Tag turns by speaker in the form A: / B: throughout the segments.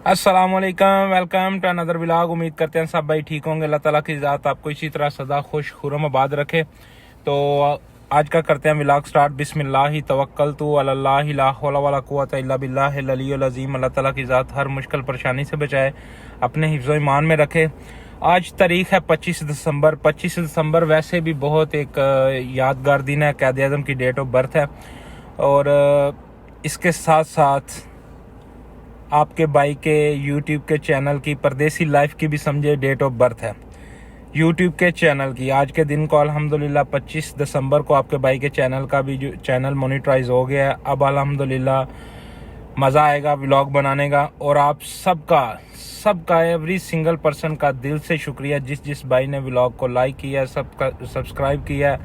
A: अस्सलामुअलैकुम, welcome to another vlog. उम्मीद करते हैं सब भाई ठीक होंगे। अल्लाह ताला की ज़ात आपको इसी तरह सदा खुश खुरम आबाद रखे। तो आज का करते हैं व्लॉग स्टार्ट। बिस्मिल्लाहि तवक्कलतु अलल्लाहि ला हौला वला कुव्वता इल्ला बिल्लाहिल अलिय्युल अज़ीम। अल्लाह ताला की ज़ात हर मुश्किल परेशानी से बचाए, अपने हिफ्ज़ो ईमान में रखे। आज तारीख है 25 दिसंबर। 25 दिसंबर वैसे भी बहुत एक यादगार दिन है, क़ायद आज़म की डेट ऑफ बर्थ है। और इसके साथ साथ आपके भाई के यूट्यूब के चैनल की, परदेसी लाइफ की भी समझे डेट ऑफ बर्थ है यूट्यूब के चैनल की। आज के दिन को अल्हम्दुलिल्लाह 25 दिसंबर को आपके भाई के चैनल का भी जो चैनल मोनेटाइज हो गया है। अब अल्हम्दुलिल्लाह मज़ा आएगा व्लॉग बनाने का। और आप सबका एवरी सिंगल पर्सन का दिल से शुक्रिया, जिस भाई ने व्लॉग को लाइक किया, सबका सब्सक्राइब किया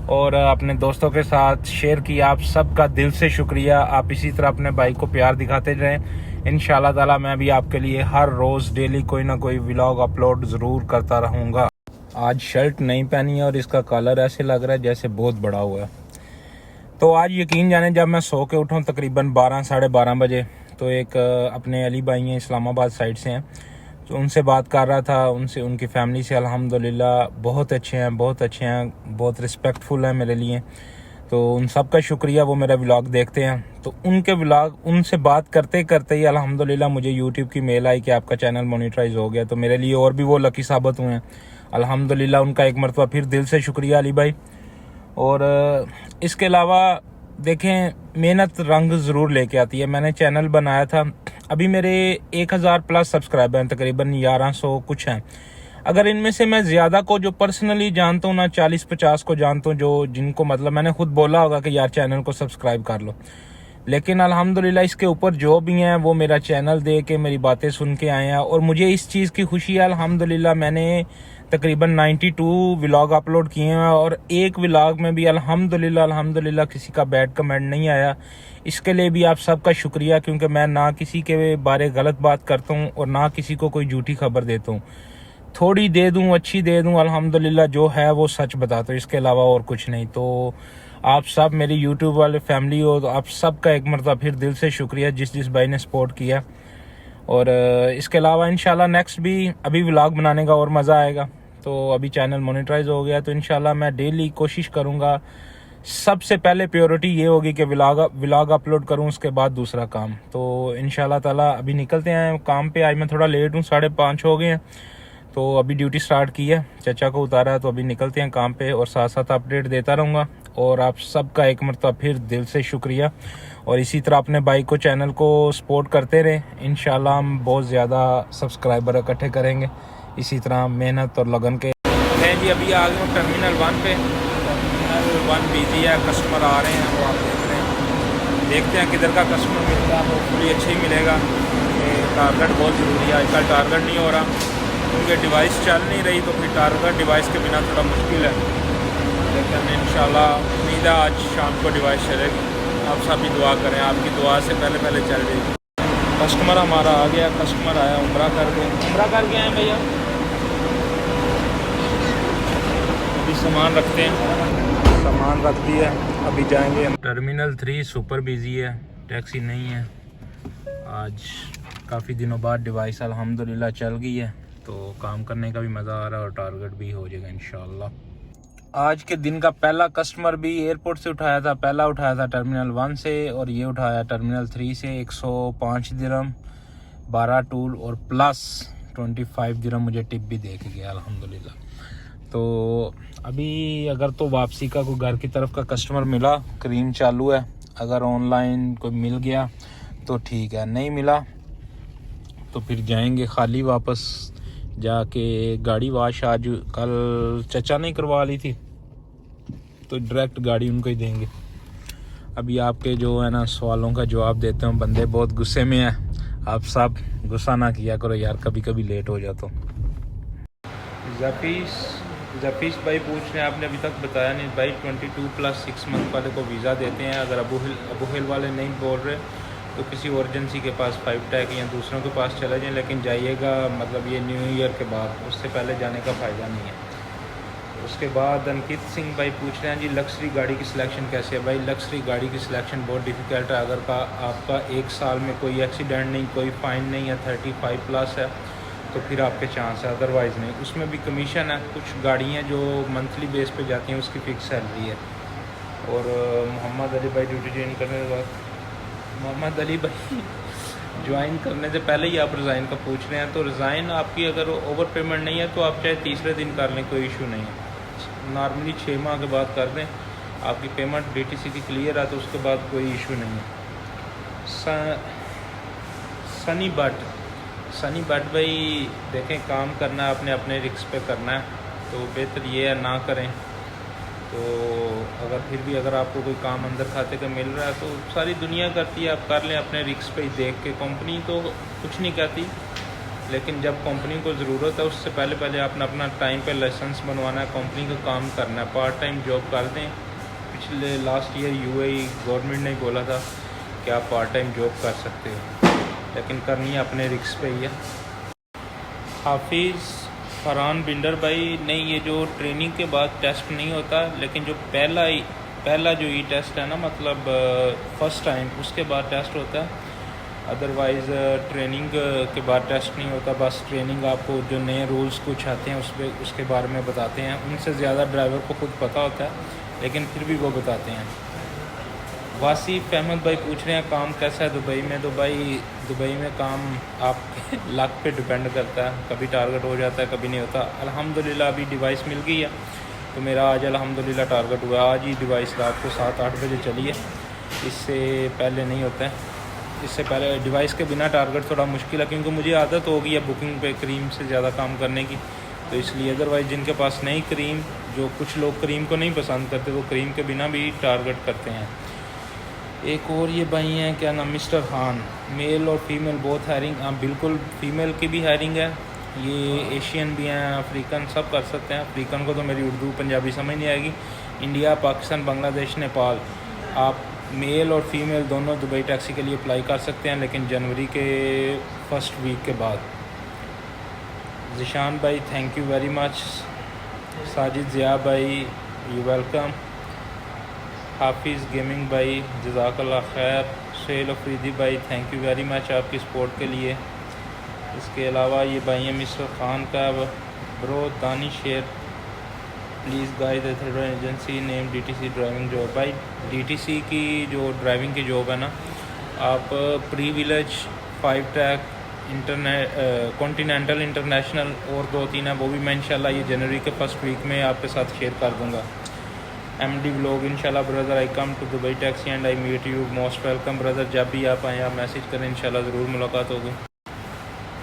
A: और अपने दोस्तों के साथ शेयर किया। आप सबका दिल से शुक्रिया। आप इसी तरह अपने भाई को प्यार दिखाते रहें। इंशाल्लाह ताला मैं भी आपके लिए हर रोज़ डेली कोई ना कोई व्लॉग अपलोड ज़रूर करता रहूँगा। आज शर्ट नहीं पहनी है और इसका कलर ऐसे लग रहा है जैसे बहुत बड़ा हुआ है। तो आज यकीन जाने, जब मैं सो के उठाऊँ तकरीबन 12 साढ़े 12 बजे, तो एक अपने अली भाई हैं, इस्लामाबाद साइड से हैं, तो उनसे बात कर रहा था। उनसे, उनकी फैमिली से अल्हम्दुलिल्लाह बहुत अच्छे हैं, बहुत रिस्पेक्टफुल हैं मेरे लिए। तो उन सब का शुक्रिया, वो मेरा व्लॉग देखते हैं। तो उनके व्लॉग, उनसे बात करते करते ही अल्हम्दुलिल्लाह मुझे यूट्यूब की मेल आई कि आपका चैनल मोनेटाइज हो गया। तो मेरे लिए और भी वो लकी साबित हुए हैं अल्हम्दुलिल्लाह। उनका एक मरतबा फिर दिल से शुक्रिया अली भाई। और इसके अलावा देखें, मेहनत रंग ज़रूर लेके आती है। मैंने चैनल बनाया था, अभी मेरे 1000 प्लस सब्सक्राइबर हैं, तकरीबन 1100 कुछ हैं। अगर इनमें से मैं ज़्यादा को जो पर्सनली जानता हूँ ना, 40-50 को जानता हूँ, जो जिनको मतलब मैंने खुद बोला होगा कि यार चैनल को सब्सक्राइब कर लो। लेकिन अल्हम्दुलिल्लाह इसके ऊपर जो भी हैं वो मेरा चैनल देख के, मेरी बातें सुन के आए हैं। और मुझे इस चीज़ की खुशी है अल्हम्दुलिल्लाह, मैंने तकरीबन 92 व्लॉग अपलोड किए हैं और एक व्लॉग में भी अल्हम्दुलिल्लाह किसी का बैड कमेंट नहीं आया। इसके लिए भी आप सबका शुक्रिया, क्योंकि मैं ना किसी के बारे गलत बात करता हूँ और ना किसी को कोई झूठी खबर देता हूँ। थोड़ी दे दूँ, अच्छी दे दूँ, अल्हम्दुलिल्लाह जो है वो सच बताता हूँ, इसके अलावा और कुछ नहीं। तो आप सब मेरी यूट्यूब वाले फैमिली हो, तो आप सबका एक मरतबा फिर दिल से शुक्रिया, जिस भाई ने सपोर्ट किया। और इसके अलावा इंशाल्लाह नेक्स्ट भी अभी व्लॉग बनाने का और मज़ा आएगा। तो अभी चैनल मोनेटाइज हो गया, तो इंशाल्लाह मैं डेली कोशिश करूँगा। सबसे पहले प्रायोरिटी ये होगी कि व्लॉग अपलोड करूँ, उसके बाद दूसरा काम। तो इंशाल्लाह ताला अभी निकलते हैं काम पे। आज मैं थोड़ा लेट हूँ, 5:30 हो गए हैं, तो अभी ड्यूटी स्टार्ट की है, चचा को उतारा है, तो अभी निकलते हैं काम पे। और साथ साथ अपडेट देता रहूँगा। और आप सबका एक मरतबा फिर दिल से शुक्रिया। और इसी तरह अपने भाई को, चैनल को सपोर्ट करते रहें। इंशाल्लाह हम बहुत ज़्यादा सब्सक्राइबर इकट्ठे करेंगे इसी तरह मेहनत और लगन के। मैं जी अभी आ गया हूँ टर्मिनल 1 पे। टर्मिनल 1 बिजी है, कस्टमर आ रहे हैं, वो आप देख रहे हैं। देखते हैं किधर का कस्टमर मिलता है, होपफुली अच्छा ही मिलेगा। टारगेट बहुत ज़रूरी है, आजकल टारगेट नहीं हो रहा क्योंकि डिवाइस चल नहीं रही, तो फिर टारगेट डिवाइस के बिना थोड़ा मुश्किल है। लेकिन इंशाल्लाह उम्मीद है आज शाम को डिवाइस चलेगी। आप सब भी दुआ करें, आपकी दुआ से पहले चल जाएगी। कस्टमर हमारा आ गया, कस्टमर आया उम्रा करके आए भैया। अभी सामान रखते हैं, सामान रख दिया, अभी जाएंगे। टर्मिनल 3 सुपर बिजी है, टैक्सी नहीं है। आज काफ़ी दिनों बाद डिवाइस अल्हम्दुलिल्लाह चल गई है, तो काम करने का भी मज़ा आ रहा है और टारगेट भी हो जाएगा इंशाल्लाह। आज के दिन का पहला कस्टमर भी एयरपोर्ट से उठाया था, पहला उठाया था टर्मिनल 1 से, और ये उठाया टर्मिनल 3 से। 105 दिरहम, 12 टूल और प्लस 25 दिरहम मुझे टिप भी दे के गया अल्हम्दुलिल्लाह। तो अभी अगर तो वापसी का कोई घर की तरफ का कस्टमर मिला, क्रीम चालू है, अगर ऑनलाइन कोई मिल गया तो ठीक है, नहीं मिला तो फिर जाएंगे खाली वापस। जाके गाड़ी वाश आज कल चचा ने करवा ली थी, तो डायरेक्ट गाड़ी उनको ही देंगे। अभी आपके जो है ना सवालों का जवाब देते हैं, बंदे बहुत गुस्से में हैं। आप सब गुस्सा ना किया करो यार, कभी कभी लेट हो जाता हूँ। जफीस भाई पूछ रहे हैं, आपने अभी तक बताया नहीं भाई। 22 प्लस 6 मंथ वाले को वीज़ा देते हैं। अगर अबू हिल वाले नहीं बोल रहे तो किसी अर्जेंसी के पास 5 टैग या दूसरों के पास चले जाएं, लेकिन जाइएगा मतलब ये न्यू ईयर के बाद, उससे पहले जाने का फ़ायदा नहीं है। तो उसके बाद अंकित सिंह भाई पूछ रहे हैं जी लग्जरी गाड़ी की सिलेक्शन कैसे है। भाई लग्जरी गाड़ी की सिलेक्शन बहुत डिफ़िकल्ट है। अगर आपका 1 साल में कोई एक्सीडेंट नहीं, कोई फ़ाइन नहीं है, 35 प्लस है, तो फिर आपके चांस है, अदरवाइज़ नहीं। उसमें भी कमीशन है। कुछ गाड़ियाँ जो मंथली बेस पे जाती हैं उसकी फ़िक्स सैलरी है। और मोहम्मद अली भाई ड्यूटी ज्वाइन करने के बाद, मोहम्मद अली भाई ज्वाइन करने से पहले ही आप रिज़ाइन का पूछ रहे हैं, तो रिज़ाइन आपकी अगर ओवर पेमेंट नहीं है तो आप चाहे तीसरे दिन कर लें, कोई इशू नहीं है। नॉर्मली 6 माह के बाद कर दें, आपकी पेमेंट DTC की क्लियर है तो उसके बाद कोई इशू नहीं है। सनी बट भाई देखें, काम करना है अपने अपने रिस्क पे करना है, तो बेहतर ये है ना करें। तो अगर फिर भी अगर आपको कोई काम अंदर खाते का मिल रहा है तो सारी दुनिया करती है, आप कर लें अपने रिस्क पे ही देख के। कंपनी तो कुछ नहीं कहती, लेकिन जब कंपनी को ज़रूरत है उससे पहले पहले आपने अपना टाइम पे लाइसेंस बनवाना है, कंपनी का काम करना है, पार्ट टाइम जॉब कर दें। पिछले लास्ट ईयर UAE गवर्नमेंट ने बोला था कि आप पार्ट टाइम जॉब कर सकते हो, लेकिन करनी है अपने रिस्क पे ही है। हाफिज़ फरहान बिंडर भाई, नहीं ये जो ट्रेनिंग के बाद टेस्ट नहीं होता, लेकिन जो पहला जो ई टेस्ट है ना, मतलब फ़र्स्ट टाइम, उसके बाद टेस्ट होता है। अदरवाइज़ ट्रेनिंग के बाद टेस्ट नहीं होता। बस ट्रेनिंग आपको जो नए रूल्स कुछ आते हैं उसके बारे में बताते हैं। उनसे ज़्यादा ड्राइवर को खुद पता होता है, लेकिन फिर भी वो बताते हैं। वासिफ अहमद भाई पूछ रहे हैं काम कैसा है दुबई में। तो भाई दुबई में काम आपके लक पे डिपेंड करता है, कभी टारगेट हो जाता है, कभी नहीं होता। अल्हम्दुलिल्लाह अभी डिवाइस मिल गई है, तो मेरा आज अल्हम्दुलिल्लाह टारगेट हुआ। आज ही डिवाइस रात को 7-8 बजे चली है, इससे पहले नहीं होता है। इससे पहले डिवाइस के बिना टारगेट थोड़ा मुश्किल है, क्योंकि मुझे आदत हो गई है बुकिंग पे क्रीम से ज़्यादा काम करने की, तो इसलिए। अदरवाइज़ जिनके पास नहीं क्रीम, जो कुछ लोग क्रीम को नहीं पसंद करते, वो क्रीम के बिना भी टारगेट करते हैं। एक और ये भाई हैं, क्या नाम, मिस्टर खान, मेल और फीमेल बोथ हायरिंग। हाँ बिल्कुल, फीमेल की भी हायरिंग है। ये एशियन भी हैं, अफ्रीकन, सब कर सकते हैं। अफ्रीकन को तो मेरी उर्दू पंजाबी समझ नहीं आएगी। इंडिया, पाकिस्तान, बांग्लादेश, नेपाल, आप मेल और फीमेल दोनों दुबई टैक्सी के लिए अप्लाई कर सकते हैं, लेकिन जनवरी के फर्स्ट वीक के बाद। जिशान भाई thank you very much. Sajid Zia भाई यू वेलकम। हाफिज़ गेमिंग भाई जज़ाकल्लाह खैर। शेल अफरीदी भाई थैंक यू वेरी मच आपकी सपोर्ट के लिए। इसके अलावा ये भाई हैं मिस्टर खान का ब्रो दानिश शेर, please guide the agency name DTC driving job. भाई DTC की जो ड्राइविंग की जॉब है ना, आप प्रीविलेज, 5 ट्रैक, कॉन्टिनेंटल, इंटरनेशनल और 2-3 है, वो भी मैं इंशाल्लाह ये जनवरी के फर्स्ट वीक में आपके साथ शेयर कर दूँगा। MD व्लॉग इंशाल्लाह brother, I come to Dubai taxi and I meet you, most welcome brother. जब भी आप आएँ आप मैसेज करें, इंशाल्लाह ज़रूर मुलाकात होगी।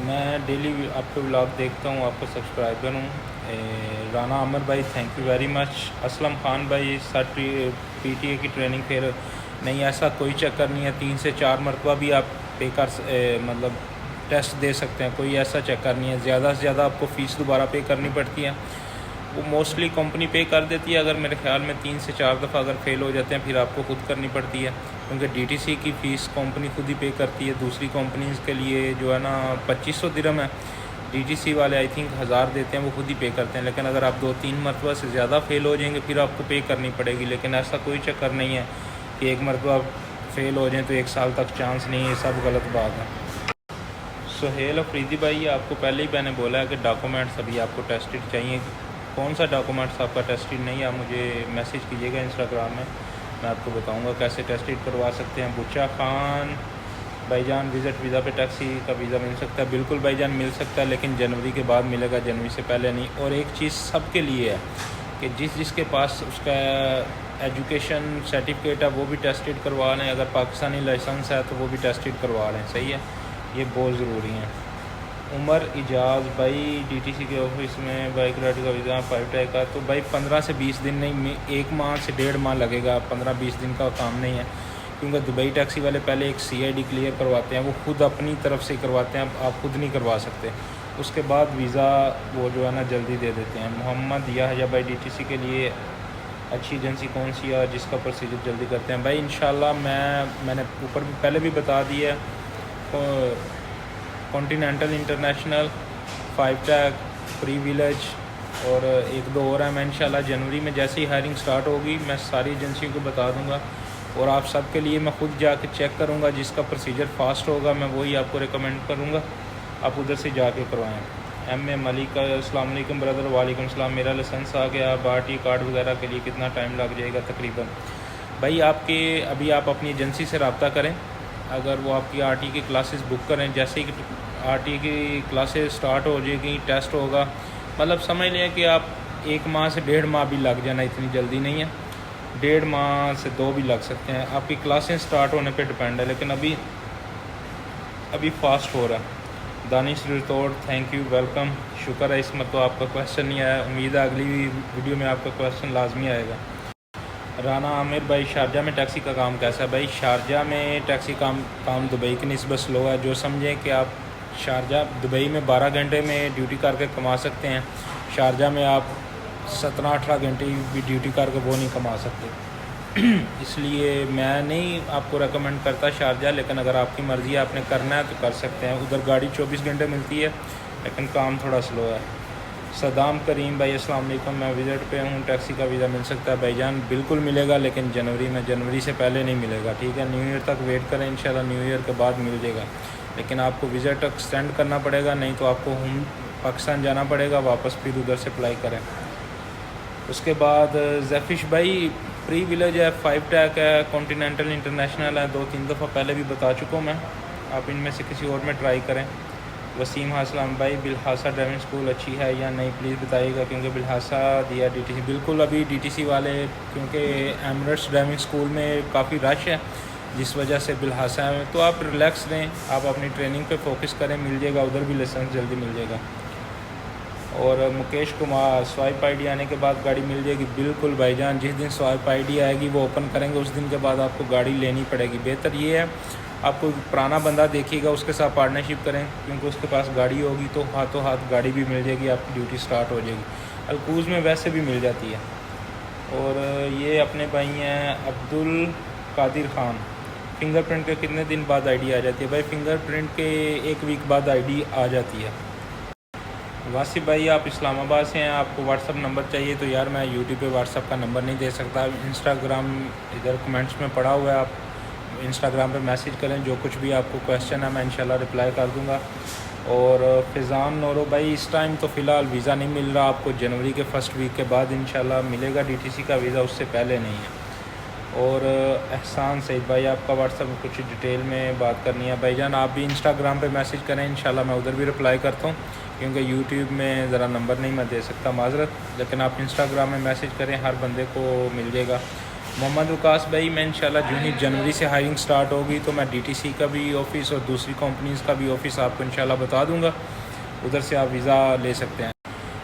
A: मैं डेली आपके व्लॉग देखता हूँ, आपका सब्सक्राइबर हूँ। राना आमिर भाई thank you very much. Aslam Khan भाई PTA की ट्रेनिंग फिर नहीं, ऐसा कोई चक्कर नहीं है, 3 से 4 मरतबा भी आप पे कर मतलब टेस्ट दे सकते हैं, कोई ऐसा चक्कर नहीं है। ज़्यादा से ज़्यादा आपको फ़ीस दोबारा पे करनी पड़ती है, वो मोस्टली कंपनी पे कर देती है। अगर मेरे ख्याल में 3 से 4 दफ़ा अगर फ़ेल हो जाते हैं, फिर आपको खुद करनी पड़ती है, क्योंकि DTC की फ़ीस कंपनी खुद ही पे करती है। दूसरी कंपनीज़ के लिए जो है ना 2500 दिरहम है, DTC वाले आई थिंक 1000 देते हैं, वो खुद ही पे करते हैं। लेकिन अगर आप 2-3 मरतबा से ज़्यादा फ़ेल हो जाएंगे, फिर आपको पे करनी पड़ेगी। लेकिन ऐसा कोई चक्कर नहीं है कि एक मरतबा फ़ेल हो जाएँ तो 1 साल तक चांस नहीं है, सब गलत बात है। सुहेल अफरीदी भाई, आपको पहले ही मैंने बोला है कि डॉक्यूमेंट्स अभी आपको टेस्टेड चाहिए। कौन सा डॉक्यूमेंट्स आपका टेस्टेड नहीं है, आप मुझे मैसेज कीजिएगा इंस्टाग्राम में, मैं आपको बताऊंगा कैसे टेस्टेड करवा सकते हैं। बुच्चा खान भाईजान, विज़िट वीज़ा पे टैक्सी का वीज़ा मिल सकता है? बिल्कुल भाईजान मिल सकता है, लेकिन जनवरी के बाद मिलेगा, जनवरी से पहले नहीं। और एक चीज़ सबके लिए है कि जिसके पास उसका एजुकेशन सर्टिफिकेट है वो भी टेस्टेड करवा लें, अगर पाकिस्तानी लाइसेंस है तो वो भी टेस्टेड करवा लें, सही है, ये बहुत ज़रूरी है। उमर इजाज़ भाई, DTC के ऑफिस में बाइक राइड का वीज़ा 5 ट्रैक का, तो भाई 15 से 20 दिन नहीं, 1 माह से 1.5 माह लगेगा, 15-20 दिन का काम नहीं है। क्योंकि दुबई टैक्सी वाले पहले एक CID क्लियर करवाते हैं, वो खुद अपनी तरफ से करवाते हैं, आप खुद नहीं करवा सकते। उसके बाद वीज़ा वो जो है ना जल्दी दे देते हैं। मोहम्मद या भाई DTC के लिए अच्छी एजेंसी कौन सी है जिसका प्रोसीजर जल्दी करते हैं? भाई इंशाल्लाह मैंने ऊपर भी पहले भी बता दिया है, कॉन्टिनेंटल, इंटरनेशनल, 5 ट्रैक, प्रीविलेज और एक दो और है। मैं इंशाल्लाह जनवरी में जैसे ही हायरिंग स्टार्ट होगी मैं सारी एजेंसियों को बता दूंगा, और आप सब के लिए मैं ख़ुद जाके चेक करूंगा। जिसका प्रोसीजर फ़ास्ट होगा मैं वही आपको रिकमेंड करूंगा, आप उधर से जाके करवाएँ। एम मलिक, अस्सलाम वालेकुम ब्रदर। वालेकुम सलाम। मेरा लाइसेंस आ गया, आरटी कार्ड वगैरह के लिए कितना टाइम लग जाएगा तकरीबन? भाई आपके अभी आप अपनी एजेंसी से रब्ता करें, अगर वो आपकी आरटी की क्लासेस बुक करें, जैसे ही आरटी की क्लासेस स्टार्ट हो जाएगी, टेस्ट होगा, मतलब समझ लें कि आप 1 माह से 1.5 माह भी लग जाना, इतनी जल्दी नहीं है। 1.5 माह से 2 भी लग सकते हैं, आपकी क्लासें स्टार्ट होने पे डिपेंड है, लेकिन अभी फास्ट हो रहा है। दानिश रितोड़, थैंक यू, वेलकम, शुक्र है। इसमें तो आपका क्वेश्चन नहीं आया, उम्मीद है अगली वीडियो में आपका क्वेश्चन लाजमी आएगा। राना आमिर भाई, शारजा में टैक्सी का काम कैसा है? भाई शारजा में टैक्सी काम दुबई की निस्बत स्लो है। जो समझें कि आप शारजा दुबई में 12 घंटे में ड्यूटी करके कमा सकते हैं, शारजा में आप 17-18 घंटे भी ड्यूटी करके वो नहीं कमा सकते। इसलिए मैं नहीं आपको रेकमेंड करता शारजा, लेकिन अगर आपकी मर्ज़ी है आपने करना है तो कर सकते हैं। उधर गाड़ी 24 घंटे मिलती है, लेकिन काम थोड़ा स्लो है। सदाम करीम भाई, अस्सलाम वालेकुम, मैं विज़िट पे हूँ, टैक्सी का वीज़ा मिल सकता है? भाईजान बिल्कुल मिलेगा, लेकिन जनवरी से पहले नहीं मिलेगा, ठीक है। न्यू ईयर तक वेट करें, इंशाल्लाह न्यू ईयर के बाद मिल जाएगा, लेकिन आपको विज़िट एक्सटेंड करना पड़ेगा, नहीं तो आपको पाकिस्तान जाना पड़ेगा वापस, फिर उधर से अप्लाई करें। उसके बाद जैफिश भाई, प्री विलेज है, 5 टैक है, कॉन्टीनेंटल इंटरनेशनल है, 2-3 दफ़ा पहले भी बता चुका हूँ मैं, आप इनमें से किसी और में ट्राई करें। वसीम हासलाम भाई, बिलहासा ड्राइविंग स्कूल अच्छी है या नहीं प्लीज़ बताइएगा, क्योंकि बिलहासा दिया डीटीसी। बिल्कुल, अभी डीटीसी वाले, क्योंकि एमरेट्स ड्राइविंग स्कूल में काफ़ी रश है, जिस वजह से बिलहासा है, तो आप रिलैक्स रहें, आप अपनी ट्रेनिंग पे फोकस करें, मिल जाएगा, उधर भी लाइसेंस जल्दी मिल जाएगा। और मुकेश कुमार, स्वाइप आईडी आने के बाद गाड़ी मिल जाएगी? बिल्कुल भाईजान, जिस दिन स्वाइप आईडी आएगी वो ओपन करेंगे, उस दिन के बाद आपको गाड़ी लेनी पड़ेगी। बेहतर ये है आप कोई पुराना बंदा देखिएगा, उसके साथ पार्टनरशिप करें, क्योंकि उसके पास गाड़ी होगी तो हाथों हाथ गाड़ी भी मिल जाएगी, आपकी ड्यूटी स्टार्ट हो जाएगी। अलकूज़ में वैसे भी मिल जाती है। और ये अपने भाई हैं अब्दुल कादिर ख़ान, फिंगरप्रिंट के कितने दिन बाद आईडी आ जाती है? भाई फिंगरप्रिंट के 1 वीक बाद आईडी आ जाती है। वासिफ भाई, आप इस्लामाबाद से हैं, आपको व्हाट्सअप नंबर चाहिए, तो यार मैं यूट्यूब पे व्हाट्सअप का नंबर नहीं दे सकता, इंस्टाग्राम इधर कमेंट्स में पड़ा हुआ है, आप इंस्टाग्राम पे मैसेज करें, जो कुछ भी आपको क्वेश्चन है मैं इंशाल्लाह रिप्लाई कर दूंगा। और फ़िज़ान नोरो भाई, इस टाइम तो फ़िलहाल वीज़ा नहीं मिल रहा, आपको जनवरी के फर्स्ट वीक के बाद इंशाल्लाह मिलेगा डीटीसी का वीज़ा, उससे पहले नहीं है। और एहसान सईद भाई, आपका व्हाट्सअप में कुछ डिटेल में बात करनी है? भाईजान आप भी इंस्टाग्राम पे मैसेज करें, इंशाल्लाह मैं उधर भी रिप्लाई करता हूँ, क्योंकि यूट्यूब में ज़रा नंबर नहीं मैं दे सकता, माज़रत, लेकिन आप इंस्टाग्राम में मैसेज करें, हर बंदे को मिल जाएगा। मोहम्मद वकास भाई, मैं इंशाल्लाह जो ही जनवरी से हायरिंग स्टार्ट होगी तो मैं डीटीसी का भी ऑफ़िस और दूसरी कंपनीज़ का भी ऑफ़िस आपको इंशाल्लाह बता दूंगा, उधर से आप वीज़ा ले सकते हैं।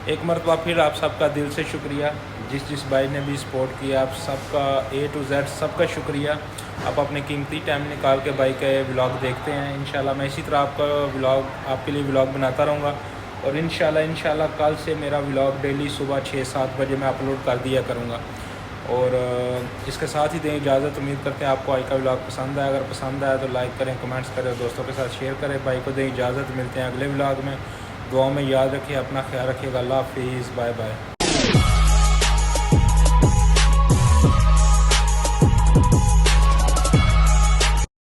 A: एक मरतबा फिर आप सबका दिल से शुक्रिया, जिस भाई ने भी सपोर्ट किया, आप सबका A to Z सबका शुक्रिया। आप अपने कीमती टाइम निकाल के भाई के व्लॉग देखते हैं, इंशाल्लाह मैं इसी तरह आपके लिए व्लॉग बनाता रहूँगा। और इंशाल्लाह कल से मेरा व्लॉग डेली सुबह 6-7 बजे मैं अपलोड कर दिया करूँगा। और इसके साथ ही दें इजाज़त, उम्मीद करते हैं आपको आज का व्लॉग पसंद आया, अगर पसंद आया तो लाइक करें, कमेंट्स करें, दोस्तों के साथ शेयर करें। भाई को दें इजाज़त, मिलते हैं अगले व्लॉग में, दुआ में याद रखिए, अपना ख्याल रखिएगा, अल्लाह हाफिज़, बाय बाय।